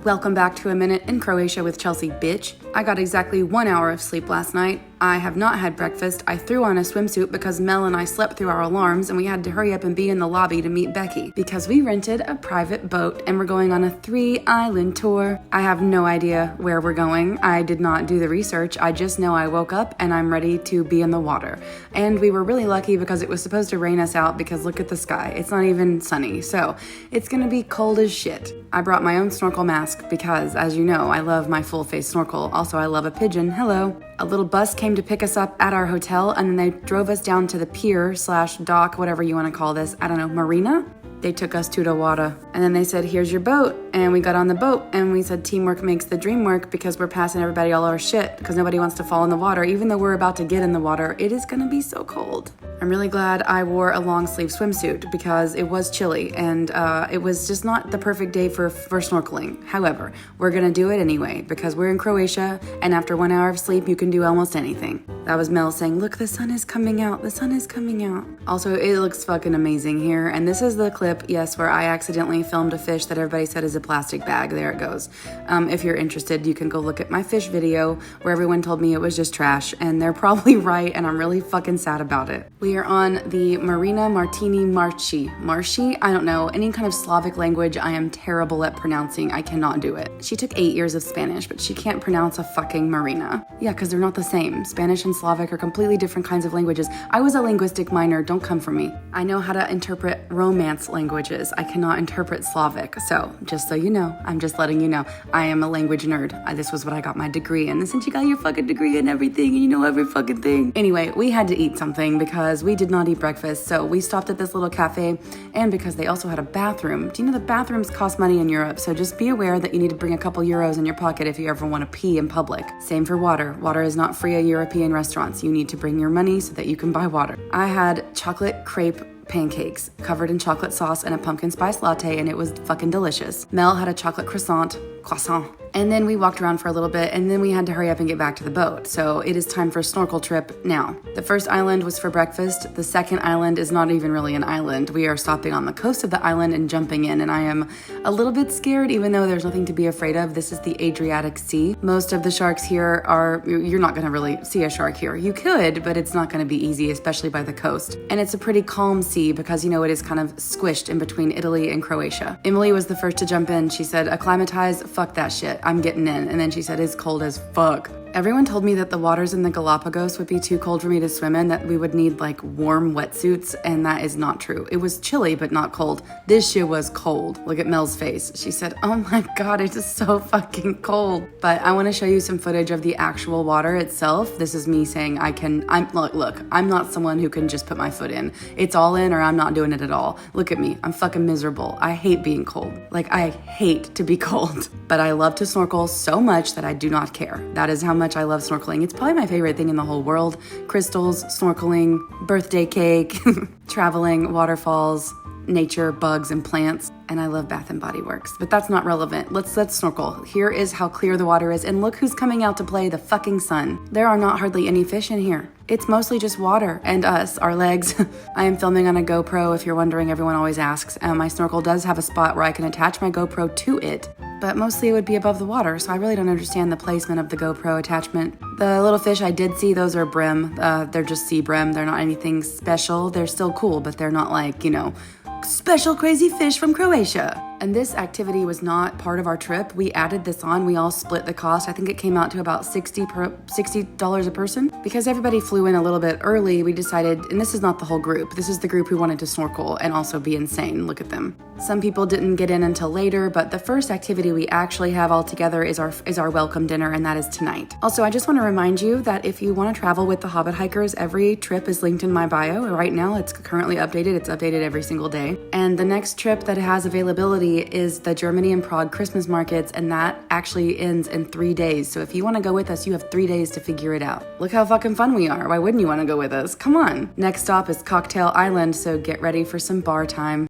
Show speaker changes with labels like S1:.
S1: Welcome back to A Minute in Croatia with Chelsea, bitch. I got exactly 1 hour of sleep last night. I have not had breakfast. I threw on a swimsuit because Mel and I slept through our alarms and we had to hurry up and be in the lobby to meet Becky because we rented a private boat and we're going on a 3-island tour. I have no idea where we're going. I did not do the research. I just know I woke up and I'm ready to be in the water. And we were really lucky because it was supposed to rain us out because look at the sky. It's not even sunny. So it's gonna be cold as shit. I brought my own snorkel mask because, as you know, I love my full face snorkel. Also, I love a pigeon. Hello. A little bus came to pick us up at our hotel and then they drove us down to the pier/dock, whatever you want to call this. I don't know, marina? They took us to the water and then they said, here's your boat. And we got on the boat and we said, teamwork makes the dream work because we're passing everybody all our shit because nobody wants to fall in the water. Even though we're about to get in the water, it is going to be so cold. I'm really glad I wore a long sleeve swimsuit because it was chilly and it was just not the perfect day for snorkeling. However, we're going to do it anyway because we're in Croatia and after 1 hour of sleep, you can do almost anything. That was Mel saying, look, the sun is coming out. The sun is coming out. Also, it looks fucking amazing here. And this is the clip, yes, where I accidentally filmed a fish that everybody said is a plastic bag. There it goes. If you're interested, you can go look at my fish video where everyone told me it was just trash and they're probably right and I'm really fucking sad about it. We are on the Marina Martini Marchi. Marshy? I don't know. Any kind of Slavic language I am terrible at pronouncing. I cannot do it. She took 8 years of Spanish, but she can't pronounce a fucking marina. Yeah, because they're not the same. Spanish and Slavic are completely different kinds of languages. I was a linguistic minor. Don't come for me. I know how to interpret Romance languages. I cannot interpret Slavic. So, just so you know, I'm just letting you know, I am a language nerd. This was what I got my degree in. And since you got your fucking degree in everything and you know every fucking thing. Anyway, we had to eat something because we did not eat breakfast. So we stopped at this little cafe and because they also had a bathroom. Do you know the bathrooms cost money in Europe? So just be aware that you need to bring a couple euros in your pocket if you ever want to pee in public. Same for water. Water is not free at European restaurants. You need to bring your money so that you can buy water. I had chocolate crepe pancakes covered in chocolate sauce and a pumpkin spice latte and it was fucking delicious. Mel had a chocolate croissant. And then we walked around for a little bit and then we had to hurry up and get back to the boat. So it is time for a snorkel trip now. The first island was for breakfast. The second island is not even really an island. We are stopping on the coast of the island and jumping in and I am a little bit scared even though there's nothing to be afraid of. This is the Adriatic Sea. Most of the sharks here are, you're not going to really see a shark here. You could, but it's not going to be easy, especially by the coast. And it's a pretty calm sea because, you know, it is kind of squished in between Italy and Croatia. Emily was the first to jump in. She said, acclimatize, fuck that shit. I'm getting in. And then she said, it's cold as fuck. Everyone told me that the waters in the Galapagos would be too cold for me to swim in, that we would need like warm wetsuits, and that is not true. It was chilly, but not cold. This shit was cold. Look at Mel's face. She said, oh my God, it is so fucking cold. But I want to show you some footage of the actual water itself. This is me saying look, I'm not someone who can just put my foot in. It's all in or I'm not doing it at all. Look at me. I'm fucking miserable. I hate being cold. Like, I hate to be cold. But I love to snorkel so much that I do not care. That is how much I love snorkeling. It's probably my favorite thing in the whole world. Crystals, snorkeling, birthday cake, traveling, waterfalls, nature, bugs, and plants. And I love Bath and Body Works, but that's not relevant. Let's snorkel. Here is how clear the water is, and look who's coming out to play, the fucking sun. There are not hardly any fish in here. It's mostly just water and us, our legs. I am filming on a GoPro, if you're wondering, everyone always asks. My snorkel does have a spot where I can attach my GoPro to it, but mostly it would be above the water, so I really don't understand the placement of the GoPro attachment. The little fish I did see, those are brim. They're just sea brim. They're not anything special. They're still cool, but they're not like, you know, special crazy fish from Croatia. And this activity was not part of our trip. We added this on. We all split the cost. I think it came out to about $60 a person. Because everybody flew in a little bit early, we decided, and this is not the whole group, this is the group who wanted to snorkel and also be insane. Look at them. Some people didn't get in until later, but the first activity we actually have all together is our welcome dinner, and that is tonight. Also, I just want to remind you that if you want to travel with the Hobbit Hikers, every trip is linked in my bio. Right now, it's currently updated. It's updated every single day. And the next trip that has availability is the Germany and Prague Christmas markets, and that actually ends in 3 days. So if you want to go with us, you have 3 days to figure it out. Look how fucking fun we are. Why wouldn't you want to go with us? Come on. Next stop is Cocktail Island, so get ready for some bar time.